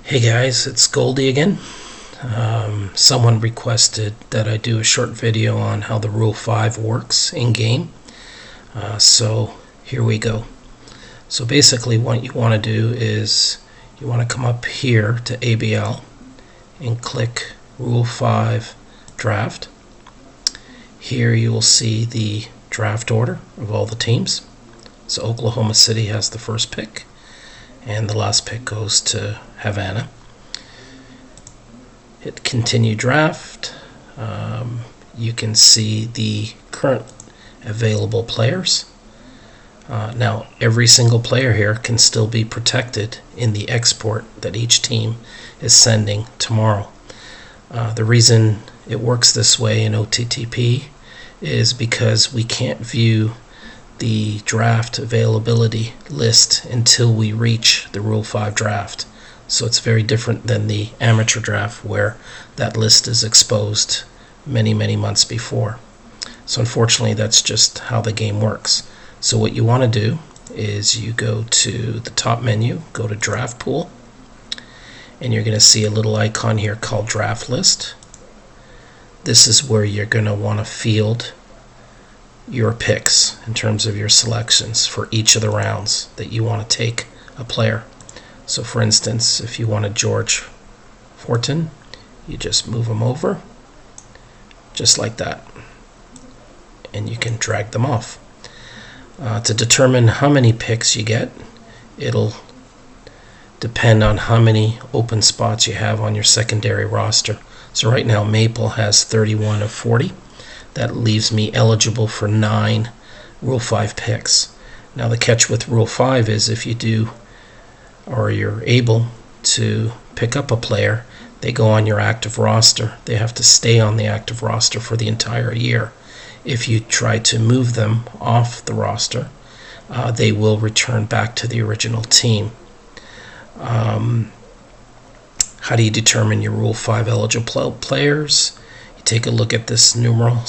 Hey guys, it's Goldie again. Someone requested that I do a short video on how the Rule 5 works in game. So here we go. So basically what you want to do is you want to come up here to ABL and click Rule 5 Draft. Here you will see the draft order of all the teams. So Oklahoma City has the first pick, and the last pick goes to Havana. Hit continue draft. You can see the current available players. Now every single player here can still be protected in the export that each team is sending tomorrow. The reason it works this way in OTTP is because we can't view the draft availability list until we reach the Rule 5 draft. So it's very different than the amateur draft where that list is exposed many months before. So unfortunately that's just how the game works. So what you want to do is you go to the top menu, go to draft pool, and you're going to see a little icon here called draft list. This is where you're going to want to field your picks in terms of your selections for each of the rounds that you want to take a player. So for instance, if you wanted George Fortin, you just move them over just like that, and you can drag them off. To determine how many picks you get, it'll depend on how many open spots you have on your secondary roster. So right now Maple has 31 of 40. That leaves me eligible for 9 Rule 5 picks. Now the catch with Rule 5 is if you do, or you're able to pick up a player, they go on your active roster. They have to stay on the active roster for the entire year. If you try to move them off the roster, they will return back to the original team. How do you determine your Rule 5 eligible players? You take a look at this numeric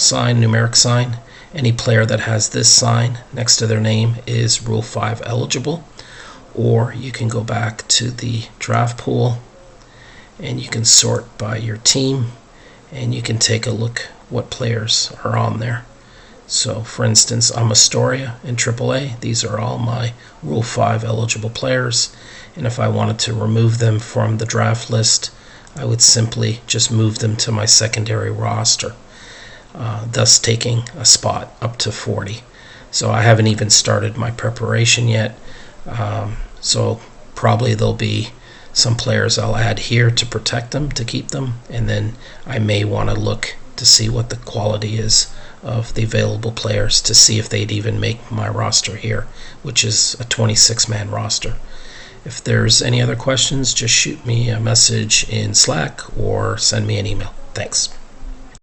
sign. Any player that has this sign next to their name is Rule 5 eligible. Or you can go back to the draft pool and you can sort by your team, and you can take a look what players are on there. So for instance, I'm Astoria in AAA. These are all my Rule 5 eligible players, and if I wanted to remove them from the draft list, I would simply just move them to my secondary roster, thus taking a spot up to 40. So I haven't even started my preparation yet. So probably there'll be some players I'll add here to protect them, to keep them, and then I may want to look to see what the quality is of the available players to see if they'd even make my roster here, which is a 26-man roster. If there's any other questions, just shoot me a message in Slack or send me an email. Thanks.